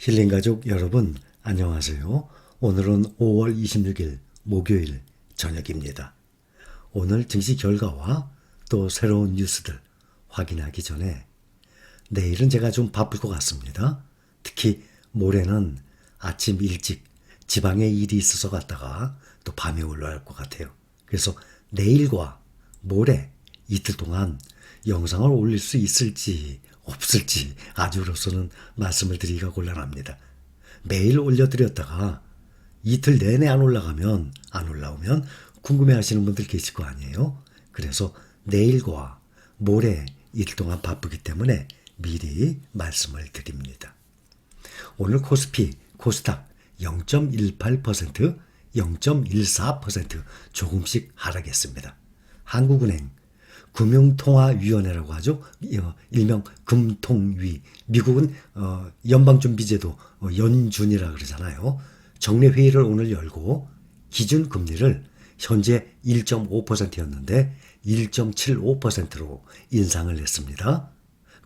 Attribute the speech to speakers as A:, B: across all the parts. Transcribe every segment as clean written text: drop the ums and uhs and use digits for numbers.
A: 힐링가족 여러분 안녕하세요. 오늘은 5월 26일 목요일 저녁입니다. 오늘 증시 결과와 또 새로운 뉴스들 확인하기 전에 내일은 제가 좀 바쁠 것 같습니다. 특히 모레는 아침 일찍 지방에 일이 있어서 갔다가 또 밤에 올라갈 것 같아요. 그래서 내일과 모레 이틀 동안 영상을 올릴 수 있을지 없을지 아직으로서는 말씀을 드리기가 곤란합니다. 매일 올려드렸다가 이틀 내내 안 올라오면 궁금해하시는 분들 계실 거 아니에요. 그래서 내일과 모레 이틀 동안 바쁘기 때문에 미리 말씀을 드립니다. 오늘 코스피, 코스닥 0.18%, 0.14% 조금씩 하락했습니다. 한국은행 금융통화위원회라고 하죠. 일명 금통위. 미국은 연방준비제도 연준이라 그러잖아요. 정례회의를 오늘 열고 기준금리를 현재 1.5%였는데 1.75%로 인상을 했습니다.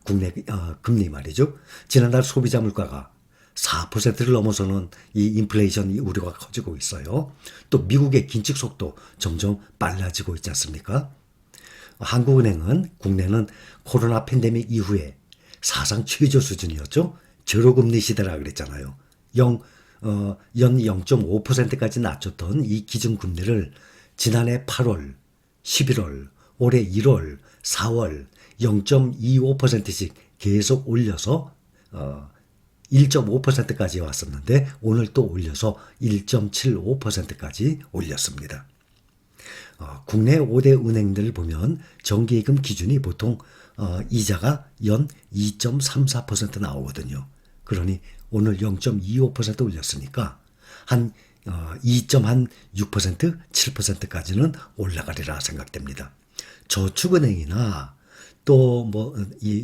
A: 국내 금리 말이죠. 지난달 소비자 물가가 4%를 넘어서는 이 인플레이션 우려가 커지고 있어요. 또 미국의 긴축 속도 점점 빨라지고 있지 않습니까? 한국은행은 국내는 코로나 팬데믹 이후에 사상 최저 수준이었죠. 제로금리 시대라 그랬잖아요. 연 0.5%까지 낮췄던 이 기준금리를 지난해 8월, 11월, 올해 1월, 4월 0.25%씩 계속 올려서 1.5%까지 왔었는데 오늘 또 올려서 1.75%까지 올렸습니다. 국내 5대 은행들을 보면 정기예금 기준이 보통 이자가 연 2.34% 나오거든요. 그러니 오늘 0.25% 올렸으니까 한 2.6%, 7%까지는 올라가리라 생각됩니다. 저축은행이나 또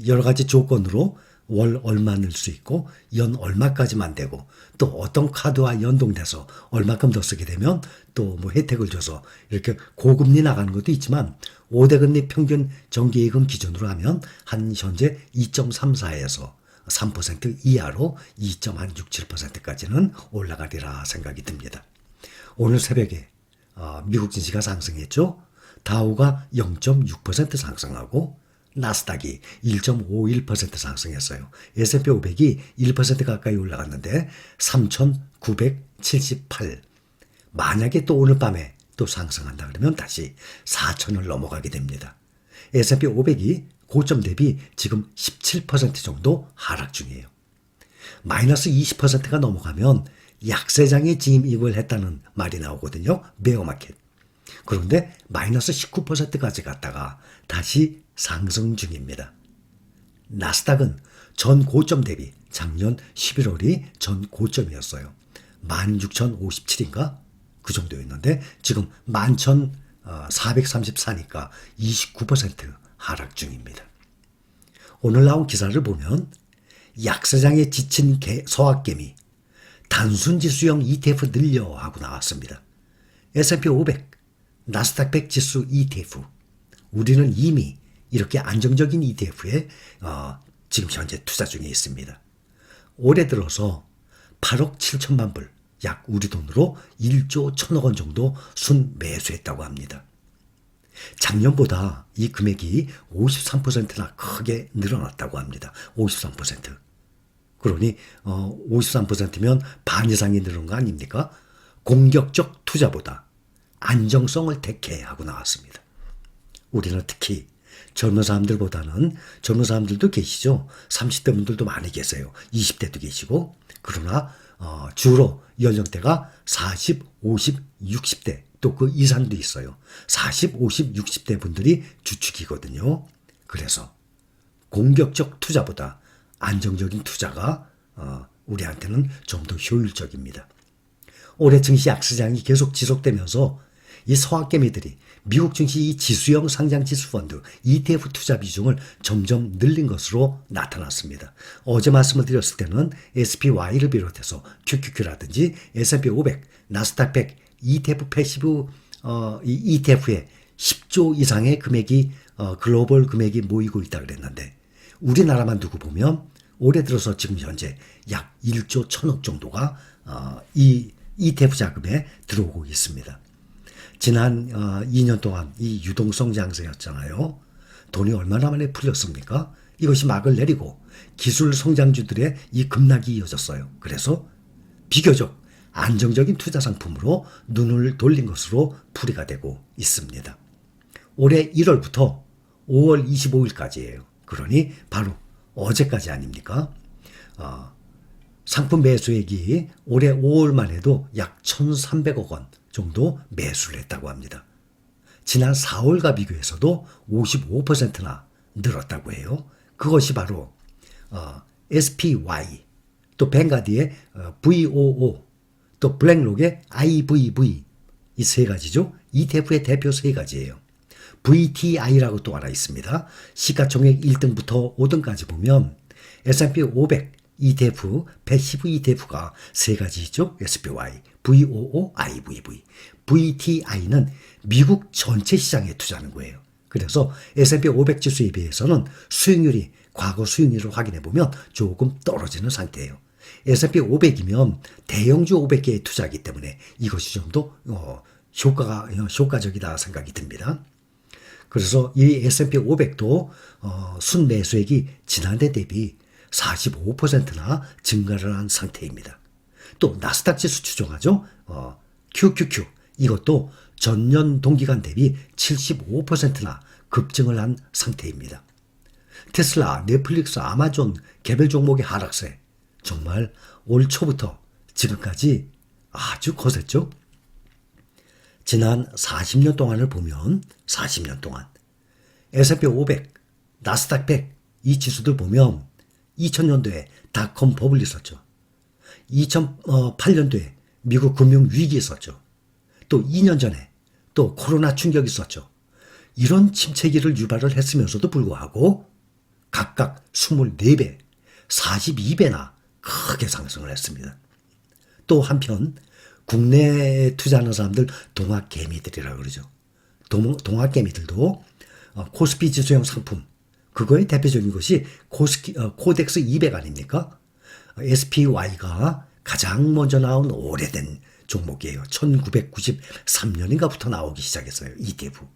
A: 여러 가지 조건으로 월 얼마 넣을 수 있고 연 얼마까지만 되고 또 어떤 카드와 연동돼서 얼마큼 더 쓰게 되면 또 혜택을 줘서 이렇게 고금리 나가는 것도 있지만 5대 금리 평균 정기예금 기준으로 하면 한 현재 2.34에서 3% 이하로 2.67%까지는 올라가리라 생각이 듭니다. 오늘 새벽에 미국 증시가 상승했죠. 다우가 0.6% 상승하고 나스닥이 1.51% 상승했어요. S&P 500이 1% 가까이 올라갔는데 3,978. 만약에 또 오늘 밤에 또 상승한다 그러면 다시 4,000을 넘어가게 됩니다. S&P 500이 고점 대비 지금 17% 정도 하락 중이에요. 마이너스 20%가 넘어가면 약세장에 진입을 했다는 말이 나오거든요. 베어마켓. 그런데 마이너스 19%까지 갔다가 다시 상승 중입니다. 나스닥은 전 고점 대비 작년 11월이 전 고점이었어요. 11,057인가? 그 정도였는데 지금 11,434니까 29% 하락 중입니다. 오늘 나온 기사를 보면 약세장에 지친 서학개미 단순지수형 ETF 늘려 하고 나왔습니다. S&P 500, 나스닥 100 지수 ETF. 우리는 이미 이렇게 안정적인 ETF에 지금 현재 투자 중에 있습니다. 올해 들어서 8억 7천만 불, 약 우리 돈으로 1조 1천억 원 정도 순매수했다고 합니다. 작년보다 이 금액이 53%나 크게 늘어났다고 합니다. 53%. 그러니 53%면 반 이상이 늘은 거 아닙니까? 공격적 투자보다 안정성을 택해 하고 나왔습니다. 우리는 특히 젊은 사람들보다는 젊은 사람들도 계시죠. 30대 분들도 많이 계세요. 20대도 계시고. 그러나 주로 연령대가 40, 50, 60대 또 그 이상도 있어요. 40, 50, 60대 분들이 주축이거든요. 그래서 공격적 투자보다 안정적인 투자가 우리한테는 좀 더 효율적입니다. 올해 증시 약세장이 계속 지속되면서 이 서학개미들이 미국 증시 이 지수형 상장지수 펀드 ETF 투자 비중을 점점 늘린 것으로 나타났습니다. 어제 말씀을 드렸을 때는 SPY를 비롯해서 QQQ라든지 S&P 500, 나스닥 100 ETF 패시브 ETF에 10조 이상의 금액이 글로벌 금액이 모이고 있다 그랬는데 우리나라만 두고 보면 올해 들어서 지금 현재 약 1조 1천억 정도가 이 ETF 자금에 들어오고 있습니다. 지난 2년 동안 이 유동성 장세였잖아요. 돈이 얼마나 만에 풀렸습니까? 이것이 막을 내리고 기술 성장주들의 이 급락이 이어졌어요. 그래서 비교적 안정적인 투자 상품으로 눈을 돌린 것으로 풀이가 되고 있습니다. 올해 1월부터 5월 25일까지예요. 그러니 바로 어제까지 아닙니까? 상품 매수액이 올해 5월만 해도 약 1,300억 원 정도 매수를 했다고 합니다. 지난 4월과 비교해서도 55%나 늘었다고 해요. 그것이 바로 SPY, 또 뱅가드의 VOO, 또 블랙록의 IVV 이 세 가지죠. ETF의 대표 세 가지예요. VTI라고 또 하나 있습니다. 시가총액 1등부터 5등까지 보면 S&P 500 ETF, 패시브 ETF가 세 가지죠. SPY, VOO, IVV. VTI는 미국 전체 시장에 투자하는 거예요. 그래서 S&P 500 지수에 비해서는 수익률이 과거 수익률을 확인해 보면 조금 떨어지는 상태예요. S&P 500이면 대형주 500개에 투자하기 때문에 이것이 좀 더 효과적이다 생각이 듭니다. 그래서 이 S&P 500도 순매수액이 지난해 대비 45%나 증가를 한 상태입니다. 또 나스닥 지수 추종하죠. QQQ 이것도 전년 동기간 대비 75%나 급증을 한 상태입니다. 테슬라, 넷플릭스, 아마존 개별 종목의 하락세 정말 올 초부터 지금까지 아주 거셌죠. 지난 40년 동안을 보면 40년 동안 S&P 500, 나스닥 100 이 지수들 보면 2000년도에 닷컴 버블이 있었죠. 2008년도에 미국 금융위기 있었죠. 또 2년 전에 또 코로나 충격이 있었죠. 이런 침체기를 유발을 했으면서도 불구하고 각각 24배, 42배나 크게 상승을 했습니다. 또 한편 국내에 투자하는 사람들 동학개미들이라고 그러죠. 동학개미들도 코스피 지수형 상품 그거의 대표적인 것이 코덱스 200 아닙니까? SPY가 가장 먼저 나온 오래된 종목이에요. 1993년인가부터 나오기 시작했어요. ETF.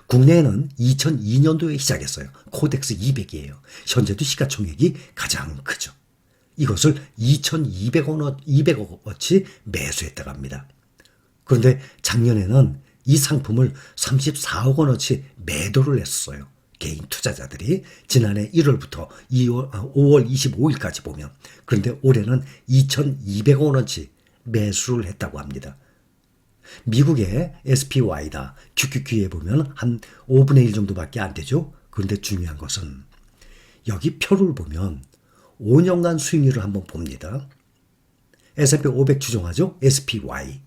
A: 국내에는 2002년도에 시작했어요. 코덱스 200이에요. 현재도 시가총액이 가장 크죠. 이것을 2,200억 원어치 매수했다고 합니다. 그런데 작년에는 이 상품을 34억 원어치 매도를 했어요. 개인 투자자들이 지난해 1월부터 5월 25일까지 보면. 그런데 올해는 2,200억 원어치 매수를 했다고 합니다. 미국의 SPY다, QQQ에 보면 한 5분의 1 정도밖에 안 되죠. 그런데 중요한 것은 여기 표를 보면 5년간 수익률을 한번 봅니다. S&P 500 추종하죠. SPY,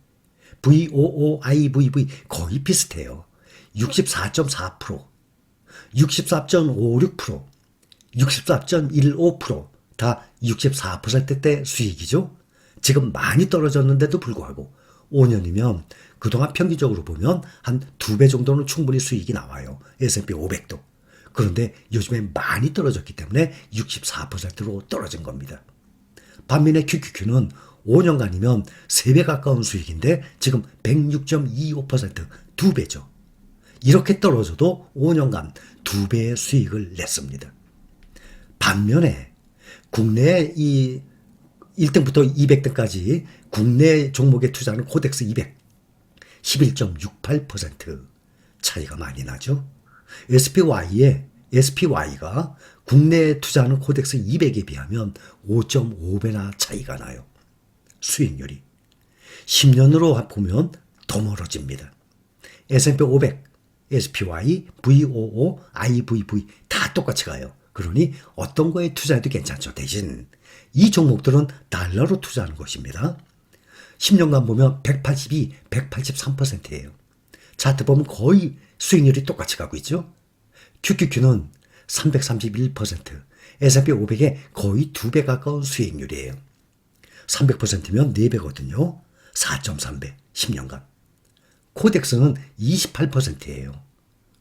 A: VOO, IVV 거의 비슷해요. 64.4%, 64.56%, 64.15% 다 64%대 수익이죠. 지금 많이 떨어졌는데도 불구하고 5년이면 그동안 평균적으로 보면 한 2배 정도는 충분히 수익이 나와요. S&P 500도. 그런데 요즘에 많이 떨어졌기 때문에 64%로 떨어진 겁니다. 반면에 QQQ는 5년간이면 3배 가까운 수익인데 지금 106.25% 2배죠. 이렇게 떨어져도 5년간 2배의 수익을 냈습니다. 반면에 국내 이 1등부터 200등까지 국내 종목에 투자하는 코덱스 200 11.68% 차이가 많이 나죠. SPY가 국내에 투자하는 코덱스 200에 비하면 5.5배나 차이가 나요. 수익률이. 10년으로 보면 더 멀어집니다. S&P 500, SPY, VOO, IVV 다 똑같이 가요. 그러니 어떤 거에 투자해도 괜찮죠. 대신 이 종목들은 달러로 투자하는 것입니다. 10년간 보면 182, 183%예요. 차트 보면 거의 수익률이 똑같이 가고 있죠. QQQ는 331%, S&P 500에 거의 2배 가까운 수익률이에요. 300%면 4배거든요. 4.3배, 10년간. 코덱스는 28%예요.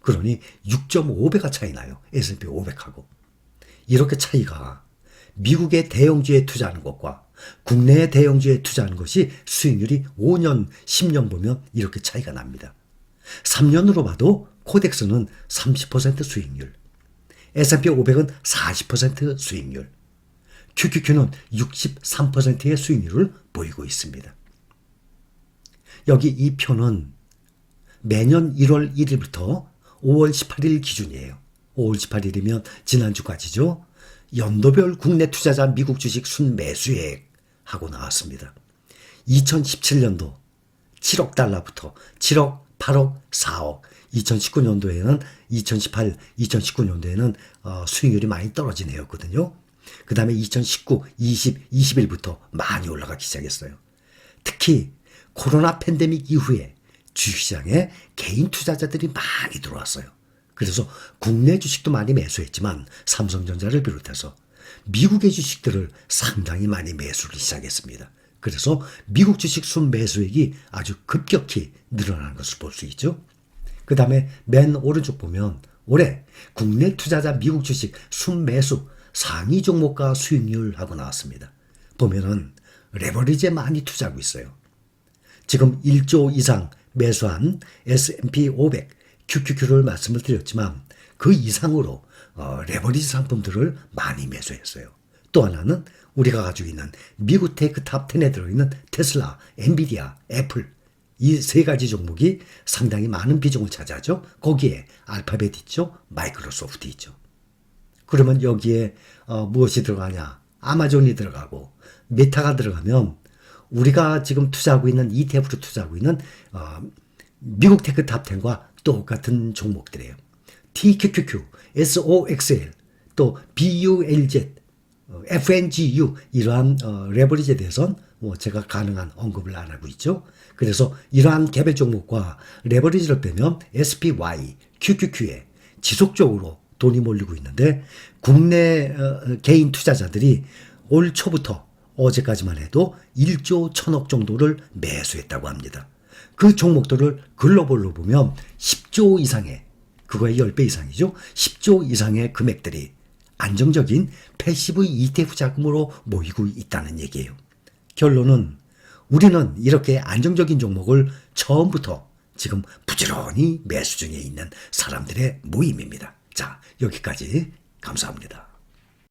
A: 그러니 6.5배가 차이 나요. S&P 500하고. 이렇게 차이가 미국의 대형주에 투자하는 것과 국내의 대형주에 투자하는 것이 수익률이 5년, 10년 보면 이렇게 차이가 납니다. 3년으로 봐도 코덱스는 30% 수익률, S&P 500은 40% 수익률, QQQ는 63%의 수익률을 보이고 있습니다. 여기 이 표는 매년 1월 1일부터 5월 18일 기준이에요. 5월 18일이면 지난주까지죠. 연도별 국내 투자자 미국 주식 순매수액 하고 나왔습니다. 2017년도 7억 달러부터 7억, 8억, 4억, 2019년도에는 2018, 2019년도에는 수익률이 많이 떨어진 해였거든요. 그 다음에 2019, 20, 21부터 많이 올라가기 시작했어요. 특히 코로나 팬데믹 이후에 주식시장에 개인 투자자들이 많이 들어왔어요. 그래서 국내 주식도 많이 매수했지만 삼성전자를 비롯해서 미국의 주식들을 상당히 많이 매수를 시작했습니다. 그래서 미국 주식 순매수액이 아주 급격히 늘어나는 것을 볼 수 있죠. 그 다음에 맨 오른쪽 보면 올해 국내 투자자 미국 주식 순매수 상위 종목과 수익률 하고 나왔습니다. 보면은 레버리지에 많이 투자하고 있어요. 지금 1조 이상 매수한 S&P 500, QQQ를 말씀을 드렸지만 그 이상으로 레버리지 상품들을 많이 매수했어요. 또 하나는 우리가 가지고 있는 미국 테이크 탑 10에 들어있는 테슬라, 엔비디아, 애플 이 세 가지 종목이 상당히 많은 비중을 차지하죠. 거기에 알파벳 있죠. 마이크로소프트 있죠. 그러면 여기에 무엇이 들어가냐? 아마존이 들어가고 메타가 들어가면 우리가 지금 투자하고 있는 ETF로 투자하고 있는 미국 테크 탑 10과 똑같은 종목들이에요. TQQQ, SOXL, 또 BULZ, FNGU 이러한 레버리지에 대해서는 제가 가능한 언급을 안 하고 있죠. 그래서 이러한 개별 종목과 레버리지를 빼면 SPY, QQQ에 지속적으로 돈이 몰리고 있는데 국내 개인 투자자들이 올 초부터 어제까지만 해도 1조 1000억 정도를 매수했다고 합니다. 그 종목들을 글로벌로 보면 10조 이상의, 그거의 10배 이상이죠. 10조 이상의 금액들이 안정적인 패시브 ETF 자금으로 모이고 있다는 얘기예요. 결론은 우리는 이렇게 안정적인 종목을 처음부터 지금 부지런히 매수 중에 있는 사람들의 모임입니다. 자, 여기까지 감사합니다.